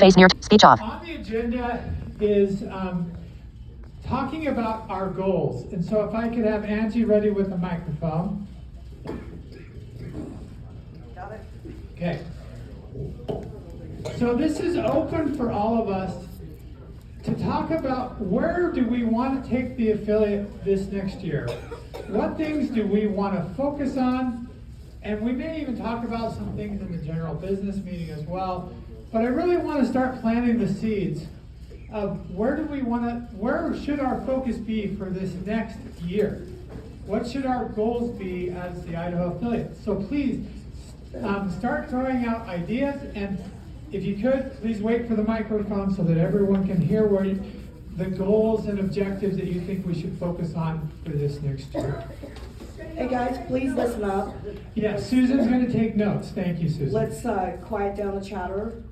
Face near. Speech off. On the agenda is talking about our goals. And so if I could have Angie ready with the microphone. Got it. Okay. So this is open for all of us to talk about where do we want to take the affiliate this next year? What things do we want to focus on? And we may even talk about some things in the general business meeting as well. But I really want to start planting the seeds of where should our focus be for this next year? What should our goals be as the Idaho affiliate? So please start throwing out ideas, and if you could, please wait for the microphone so that everyone can hear the goals and objectives that you think we should focus on for this next year. Hey guys, please listen up. Yeah, Susan's going to take notes. Thank you, Susan. Let's quiet down the chatter.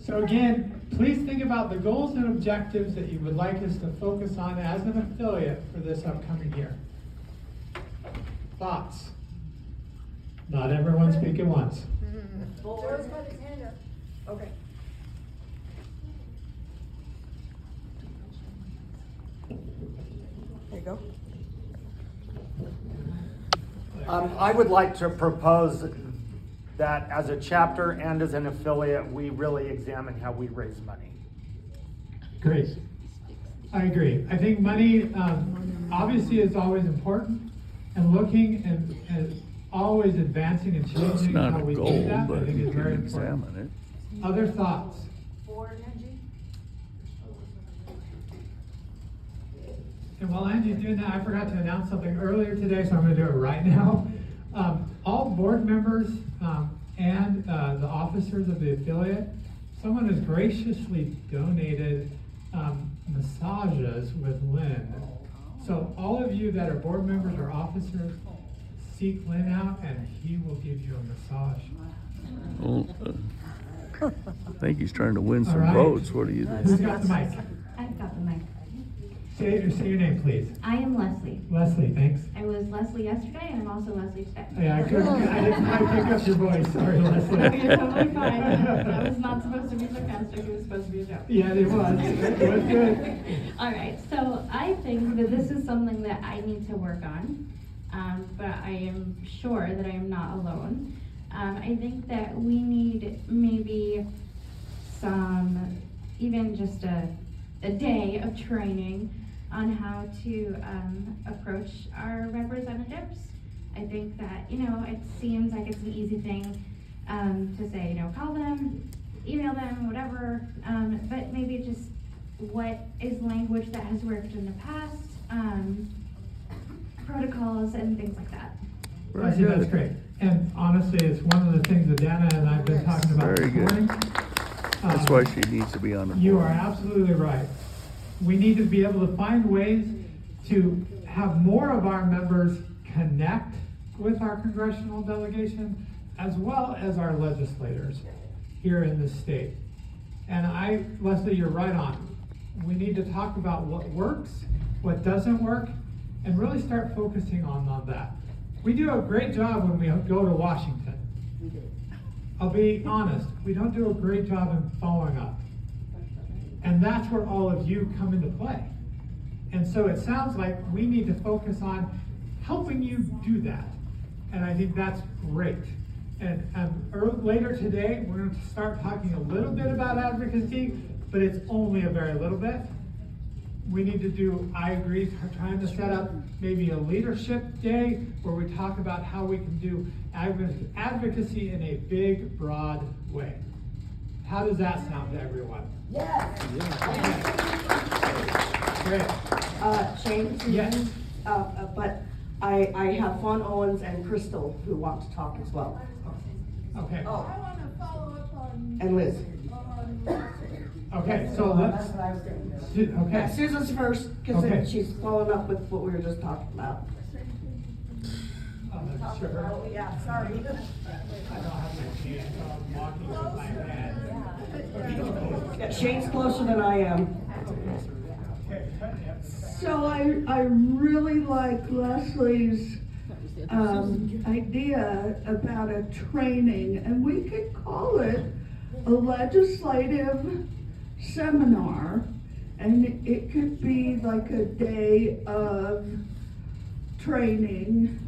So again, please think about the goals and objectives that you would like us to focus on as an affiliate for this upcoming year. Thoughts? Not everyone speak at once. Joe's got his hand up. Okay. There you go. I would like to propose that as a chapter and as an affiliate, we really examine how we raise money. Great. I agree. I think money obviously is always important, and looking and always advancing and Well, it's changing not how a we goal, do that, I but think you is very can important. examine it. Other thoughts? And while Angie's doing that, I forgot to announce something earlier today, so I'm going to do it right now. All board members and the officers of the affiliate, someone has graciously donated massages with Lynn. So all of you that are board members or officers, seek Lynn out and he will give you a massage. Well, I think he's trying to win some All right. votes. What do you think? Who's got the mic? I've got the mic. Say your name, please. I am Leslie. Leslie, thanks. I was Leslie yesterday, and I'm also Leslie today. Yeah, I didn't quite pick up your voice. Sorry, Leslie. You're totally fine. That was not supposed to be sarcastic. It was supposed to be a joke. Yeah, it was. It was good. All right. So I think that this is something that I need to work on, but I am sure that I am not alone. I think that we need maybe even just a day of training on how to approach our representatives. I think that, it seems like it's an easy thing to say, call them, email them, whatever, but maybe just what is language that has worked in the past, protocols and things like that. I think that's great. And honestly, it's one of the things that Dana and I've been talking about Very this good. morning. That's why she needs to be on the board. You are absolutely right. We need to be able to find ways to have more of our members connect with our congressional delegation as well as our legislators here in the state. And Leslie, you're right on. We need to talk about what works, what doesn't work, and really start focusing on that. We do a great job when we go to Washington. I'll be honest, we don't do a great job in following up. And that's where all of you come into play. And so it sounds like we need to focus on helping you do that. And I think that's great. And later today, we're going to start talking a little bit about advocacy, but it's only a very little bit. We need to I agree, trying to set up maybe a leadership day where we talk about how we can do advocacy in a big, broad way. How does that sound to everyone? Yes. Great. Shane? Yes. But I have Fawn Owens and Crystal who want to talk as well. Okay. Oh. I want to follow up on. And Liz. Okay, so let's. That's what I was saying. Okay. Susan's first, because Okay. she's following up with what we were just talking about. Sure. Oh, yeah, sorry. I don't have my hand, so I'm walking with my hand. Yeah, Shane's closer than I am. Okay. So I really like Leslie's idea about a training, and we could call it a legislative seminar, and it could be like a day of training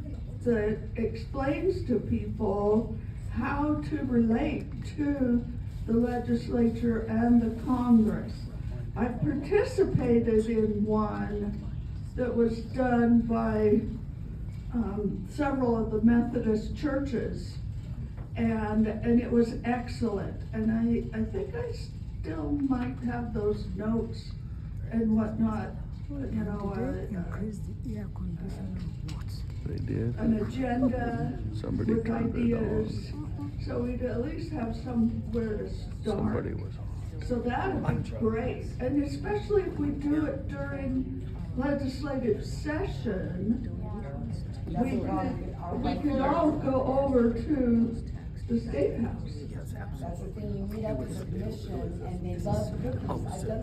that explains to people how to relate to the legislature and the Congress. I participated in one that was done by several of the Methodist churches, and it was excellent. And I think I still might have those notes and whatnot, you know, They did. an agenda Somebody with turned it ideas, so we'd at least have somewhere to start. Somebody was on. So that would be great, and especially if we do it during legislative session, we could all go over to the State House. That's the thing, you meet up with the commission and they love cookies. I've done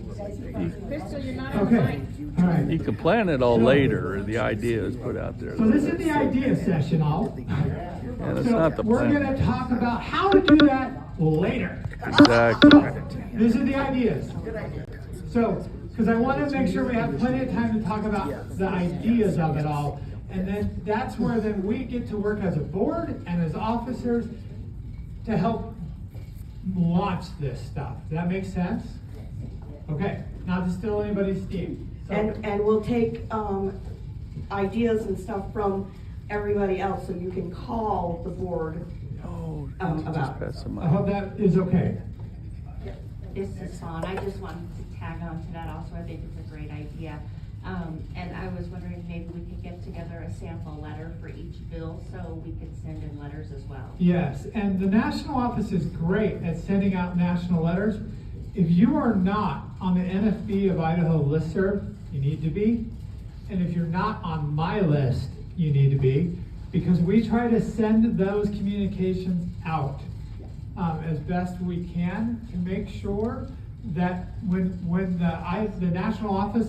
the same. Crystal, you're not on Okay, mic. all right. You can plan it all later, the idea is put out there. So this is the idea session, all. And it's So not the we're plan. gonna talk about how to do that later. Exactly. This is the ideas. So, because I want to make sure we have plenty of time to talk about the ideas of it all. And then that's where then we get to work as a board and as officers to help launch this stuff. Does that make sense? Okay, not to steal anybody's steam. So- And we'll take, ideas and stuff from everybody else, so you can call the board. Oh, About just pass them I hope out. that is okay. This is fun. I just wanted to tag on to that also. I think it's a great idea. And I was wondering if maybe we could get together a sample letter for each bill so we could send in letters as well. Yes, and the national office is great at sending out national letters. If you are not on the nFB of Idaho listserv, you need to be. And if you're not on my list, you need to be, because we try to send those communications out as best we can to make sure that when the national office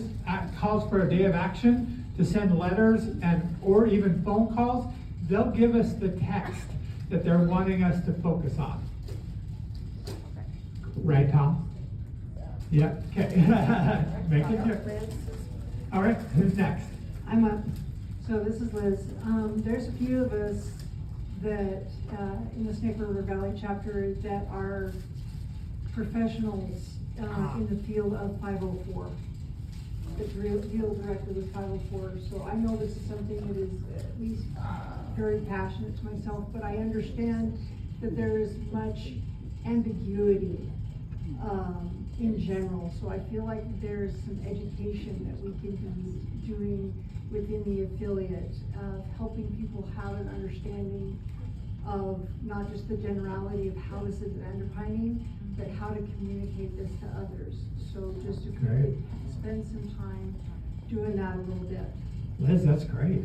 calls for a day of action to send letters or even phone calls, they'll give us the text that they're wanting us to focus on. Right, Tom? Yeah, okay. Make it clear. All right, who's next? I'm up. So this is Liz. There's a few of us that, in the Snake River Valley chapter that are professionals in the field of 504. That deal directly with 504. So I know this is something that is at least very passionate to myself, but I understand that there is much ambiguity in general. So I feel like there's some education that we can be doing within the affiliate of helping people have an understanding of not just the generality of how this is underpinning, but how to communicate this to others. So just if we could spend some time doing that a little bit. Liz, that's great.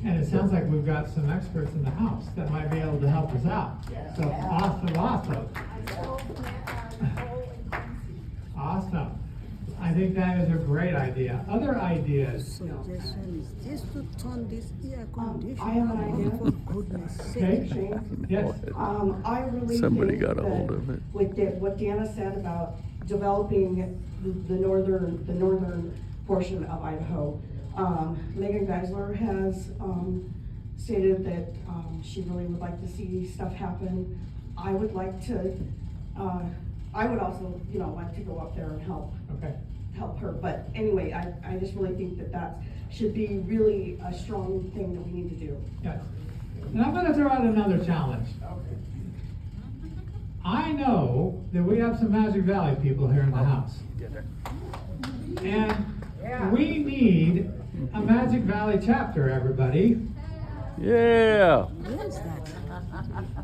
And it sounds like we've got some experts in the house that might be able to help us out. So awesome. Awesome. I think that is a great idea. Other ideas? Suggestion is just to turn this air I have an idea. conditioner for goodness Okay. sake. Shane? Yes. I really Somebody think got a that hold of it. with what Deanna said about developing the northern portion of Idaho, Megan Geisler has, stated that, she really would like to see stuff happen. I would like to, I would also, like to go up there and help her, but anyway, I just really think that should be really a strong thing that we need to do. Yes. And I'm gonna throw out another challenge. I know that we have some Magic Valley people here in the house. And we need a Magic Valley chapter, everybody. Yeah. Where's that?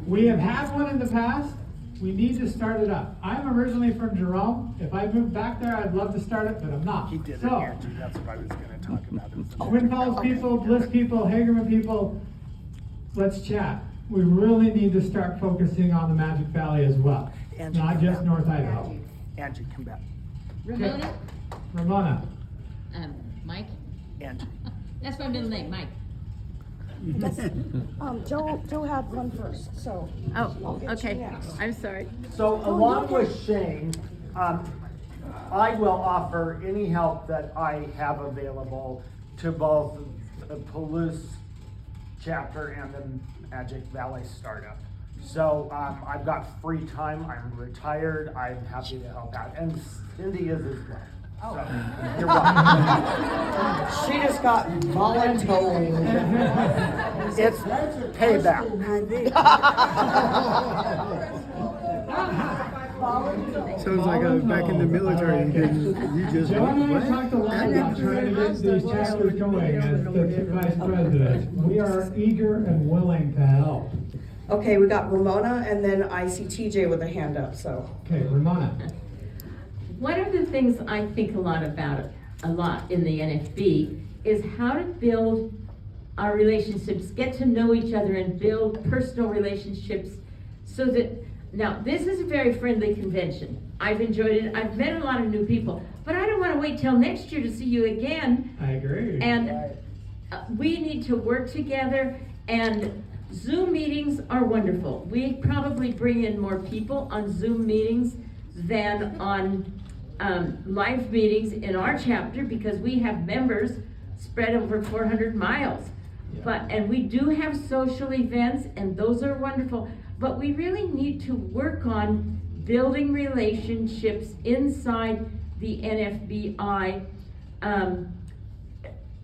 We have had one in the past. We need to start it up. I'm originally from Jerome. If I moved back there, I'd love to start it, but I'm not. He did it, So, Angie, that's what I was gonna talk about. Twin Falls people, Bliss people, Hagerman people, let's chat. We really need to start focusing on the Magic Valley as well, Angie, not come just back. North Idaho. Angie, come back. Ramona? Ramona, Mike? Angie. That's my middle name, Mike. Joe had one first, so. I'll Oh, get you okay, next. I'm sorry. So along with Shane, I will offer any help that I have available to both the Palouse chapter and the Magic Valley startup. So I've got free time, I'm retired, I'm happy to help out, and Cindy is as well. So, you're welcome. She just got voluntold. It's payback. Sounds like back in the military, you just. Joe and I talked a lot about trying to get these chapters going as the vice president. We are eager and willing to help. Okay, we got Ramona, and then I see TJ with a hand up, so. Okay, Ramona. One of the things I think a lot about, a lot in the nFB, is how to build our relationships, get to know each other and build personal relationships so that, now this is a very friendly convention. I've enjoyed it, I've met a lot of new people, but I don't want to wait till next year to see you again. I agree. And we need to work together, and Zoom meetings are wonderful. We probably bring in more people on Zoom meetings than on live meetings in our chapter, because we have members spread over 400 miles. And we do have social events, and those are wonderful, but we really need to work on building relationships inside the nFBI.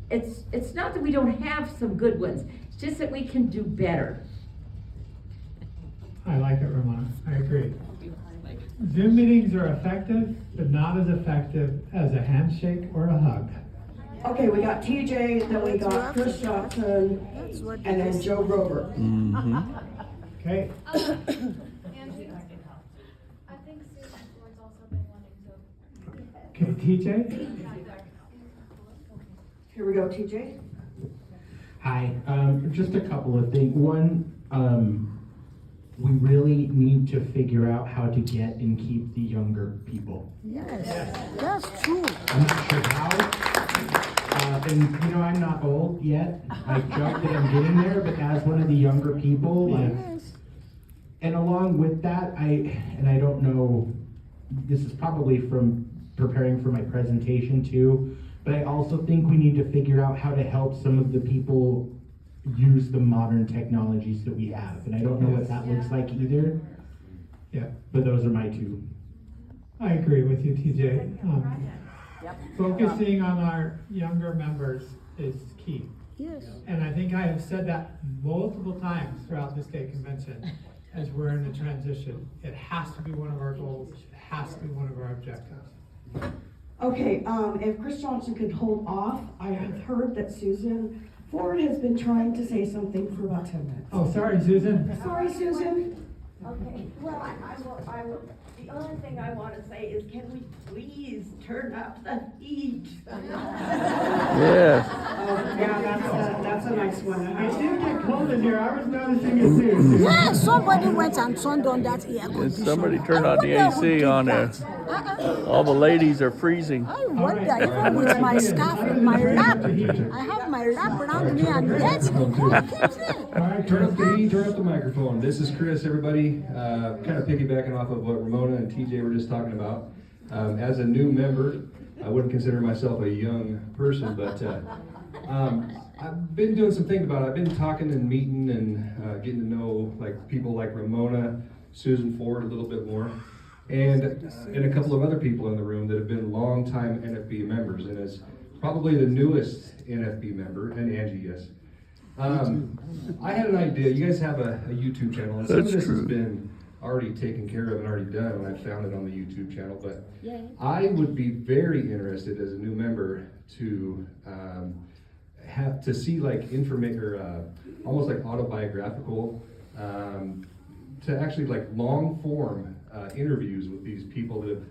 It's not that we don't have some good ones, it's just that we can do better. I like it, Ramona. I agree. Zoom meetings are effective, but not as effective as a handshake or a hug. Okay, we got TJ, then we got Chris Johnson, and then Joe Grover. Okay. Angie, I think Susan Ford's also been wanting to. Okay, TJ? Here we go, TJ. Hi, just a couple of things. One, we really need to figure out how to get and keep the younger people. Yes, that's true. I'm not sure how. And you know, I'm not old yet. I joke that I'm getting there, but as one of the younger people, like, Yes. and along with that, I don't know, this is probably from preparing for my presentation too, but I also think we need to figure out how to help some of the people use the modern technologies that we have. And I don't know what that looks like either. Yeah. But those are my two. I agree with you, TJ. Focusing on our younger members is key. Yes. And I think I have said that multiple times throughout the state convention as we're in a transition. It has to be one of our goals. It has to be one of our objectives. Okay, if Chris Johnson could hold off, I have heard that Susan Ford has been trying to say something for about 10 minutes. Oh, sorry, Susan. Sorry, Susan. Okay, well, I will, the only thing I want to say is, can we please turn up the heat? Yes. Yeah, that's a nice one. It did get cold in here. I was noticing it too. Yeah, somebody went and turned on that air And conditioner. somebody turned I on the wonder who AC did on there. that. All the ladies are freezing. I wonder, even with my scarf and my lap, I have my lap around me and yet the cold keeps in. All right, turn up the heat, turn up the microphone. This is Chris, everybody. Kind of piggybacking off of what Ramona and TJ were just talking about. As a new member, I wouldn't consider myself a young person, but I've been doing some thinking about it. I've been talking and meeting and getting to know like people like Ramona, Susan Ford a little bit more, and a couple of other people in the room that have been longtime nFB members, and as probably the newest nFB member, and Angie, yes. I had an idea. You guys have a YouTube channel, and some of That's this has true. been already taken care of and already done when I found it on the YouTube channel, but I would be very interested as a new member to have to see like information or almost like autobiographical, to actually like long form interviews with these people that have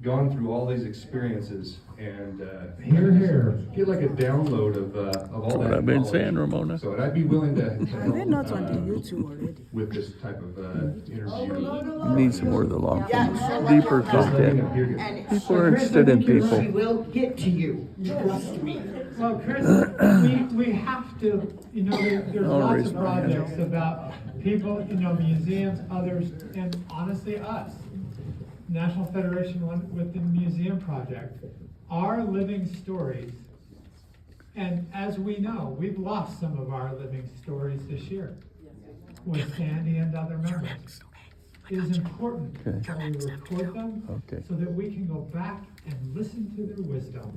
gone through all these experiences and Here. get like a download of all that. What I've been knowledge. saying, Ramona. So, and I'd be willing to Are they help, not on the YouTube already? with this type of interview. You need some more of the long, Yeah. deeper Just letting content. them hear you. And People are interested in she people. will get to you, trust me. Well, Chris, we have to, you know, there's I'll lots raise of my hand. projects about people, you know, museums, others, and honestly, us. National Federation with the Museum Project, are living stories. And as we know, we've lost some of our living stories this year with Sandy and other members. It is important Okay. that we report them Okay. so that we can go back and listen to their wisdom.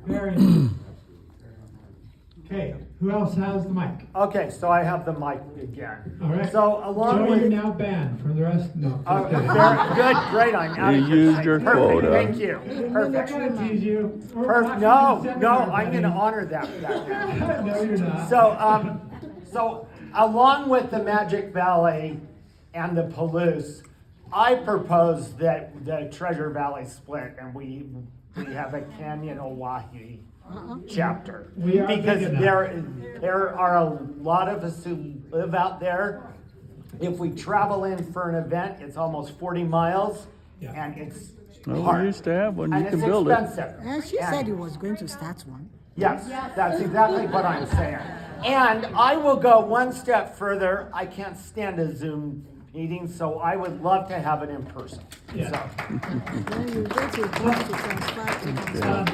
Very important. Okay, who else has the mic? Okay, so I have the mic again. All right. So along Joe, with. you're now banned from the rest. No. Oh, just kidding. very good, great, I'm out of You used your Perfect, quota. thank you, I'm perfect. not gonna tease you. We're Perfect, watching no, the no, seminar, I'm gonna buddy. honor that. No, you're not. So along with the Magic Valley and the Palouse, I propose that the Treasure Valley split and we have a Canyon Oahe chapter. We are Because big enough. there are a lot of us who live out there. If we travel in for an event, it's almost 40 miles Yeah. and it's Well, hard. we used to have one, you And can it's build it. expensive. And she And- said he was going to start one. Yes, that's exactly what I'm saying. And I will go one step further. I can't stand a Zoom meeting, so I would love to have it in person. Yeah. So, Then you get to transfer.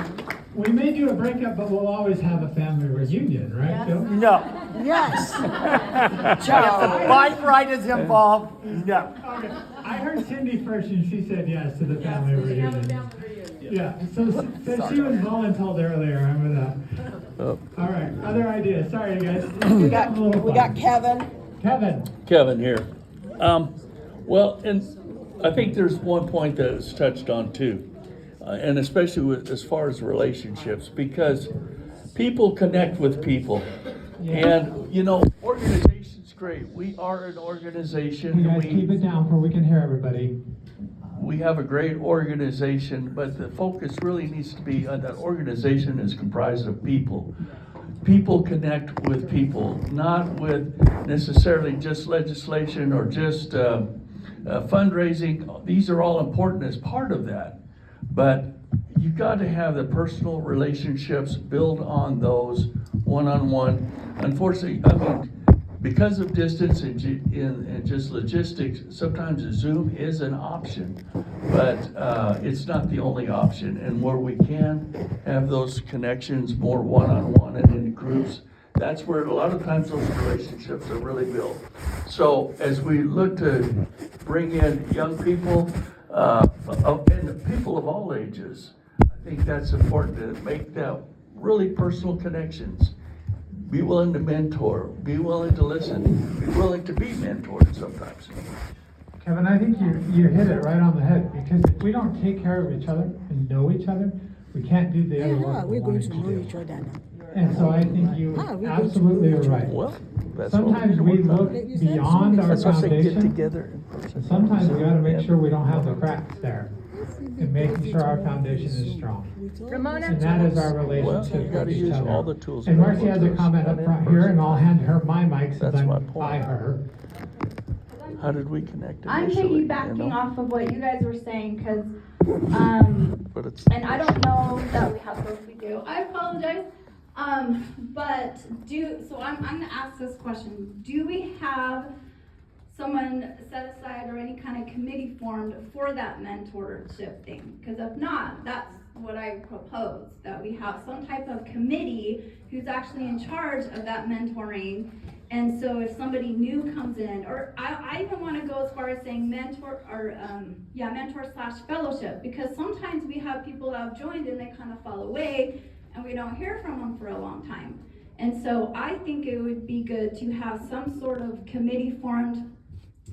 We may do a breakup, but we'll always have a family reunion, right, Joe? no. Yes. If the bike ride is involved, no. Okay. I heard Cindy first, and she said yes to the family reunion. Yeah, so since she was voluntold earlier, I'm gonna. Oh, All right, other ideas. Sorry, guys. We got Kevin. Kevin. Kevin here. Well, and I think there's one point that is touched on too, and especially with, as far as relationships, because people connect with people. And, you know, organization's great. We are an organization. You guys keep it down so we can hear everybody. We have a great organization, but the focus really needs to be on that organization is comprised of people. People connect with people, not with necessarily just legislation or just fundraising. These are all important as part of that. But you've got to have the personal relationships, build on those one-on-one. Unfortunately, I mean, because of distance and just logistics, sometimes Zoom is an option, but it's not the only option. And where we can have those connections more one-on-one and in groups, that's where a lot of times those relationships are really built. So as we look to bring in young people and people of all ages, I think that's important to make that really personal connections. Be willing to mentor, be willing to listen, be willing to be mentored sometimes. Kevin, I think you hit it right on the head, because if we don't take care of each other and know each other, we can't do the other Yeah, work we're we're going wanting to to know do. each other now. And so I think you We're going to absolutely know are each right. other. Well, that's what Sometimes we need to work look on. beyond our That's why I say get foundation. together in person. And sometimes we gotta make sure we don't have the cracks there, and making sure our foundation is strong. And that is our Well, relationship you gotta with each use other. all the tools. And that are Marcy has a available to us comment up and in front here, person. and I'll hand her my mic since That's my I'm point. by her. How did we connect I'm initially, you piggybacking know? off of what you guys were saying, because, But it's. and I don't know that we have those, we do, I apologize. But so I'm gonna ask this question, do we have someone set aside or any kind of committee formed for that mentorship thing? Because if not, that's what I propose, that we have some type of committee who's actually in charge of that mentoring. And so if somebody new comes in, or I even want to go as far as saying mentor / fellowship, because sometimes we have people that have joined and they kind of fall away and we don't hear from them for a long time. And so I think it would be good to have some sort of committee formed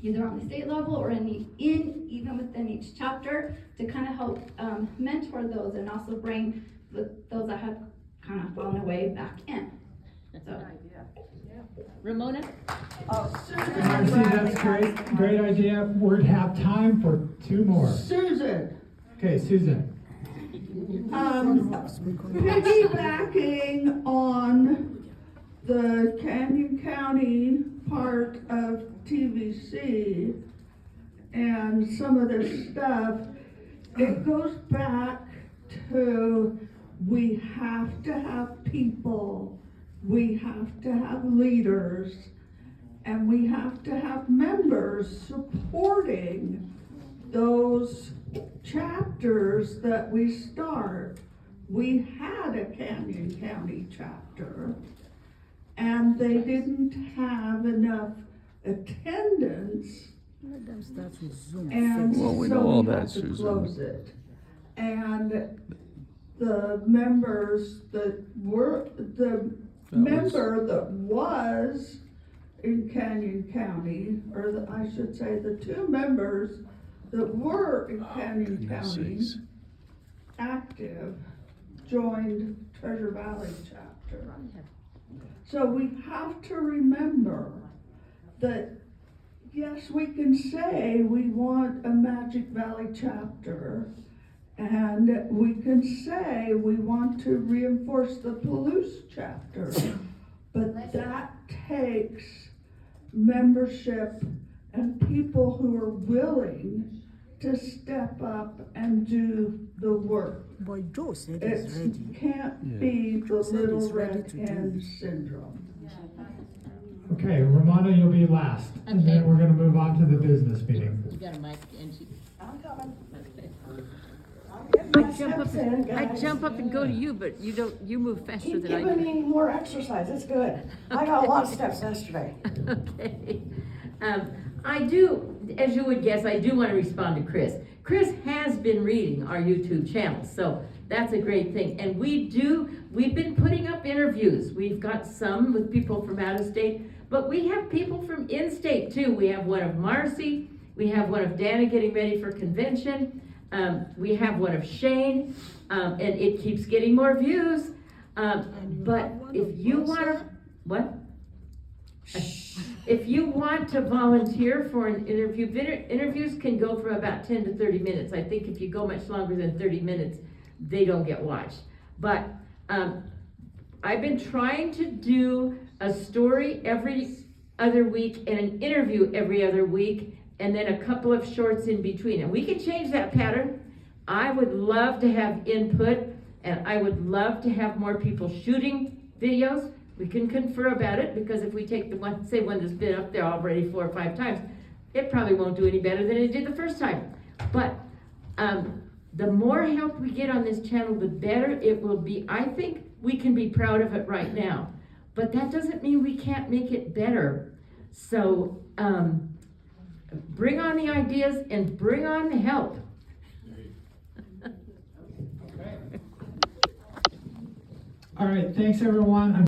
either on the state level or even within each chapter to kind of help mentor those and also bring those that have kind of fallen away back in. So. Ramona? Marcy, that's great. Great idea. We'd have time for 2 more. Susan, Okay, Susan. piggybacking on the Canyon County part of TVC and some of this stuff, it goes back to we have to have people, we have to have leaders, and we have to have members supporting those chapters that we start. We had a Canyon County chapter, and they didn't have enough attendance, and Well, we so know all we that, had to Susan. close it. And the members that were, member that was in Canyon County, or I should say the 2 members that were in Canyon County sakes. active joined Treasure Valley chapter. So we have to remember that, yes, we can say we want a Magic Valley chapter, and we can say we want to reinforce the Palouse chapter, but that takes membership and people who are willing to step up and do the work. Boy, Joe said he's ready. It can't be the Joe said little he's ready red to do hen this. syndrome. Okay, Ramona, you'll be last. And then Okay. we're gonna move on to the business meeting. You got a mic, Angie? I'm coming. I jump up and go to you, but you don't, you move faster Keep than I giving do. me more exercise, it's good. I got a lot of steps yesterday. Okay. I do, as you would guess, I do want to respond to Chris. Chris has been reading our YouTube channel, so that's a great thing. And we've been putting up interviews. We've got some with people from out of state, but we have people from in-state too. We have one of Marcy, we have one of Dana getting ready for convention, we have one of Shane, and it keeps getting more views. But if you want to, what? If you want to volunteer for an interview, interviews can go for about 10 to 30 minutes. I think if you go much longer than 30 minutes, they don't get watched. But I've been trying to do a story every other week and an interview every other week, and then a couple of shorts in between. And we can change that pattern. I would love to have input, and I would love to have more people shooting videos. We can confer about it, because if we take the one, say one that's been up there already 4 or 5 times, it probably won't do any better than it did the first time. But the more help we get on this channel, the better it will be. I think we can be proud of it right now, but that doesn't mean we can't make it better. So bring on the ideas and bring on the help. All right, thanks everyone.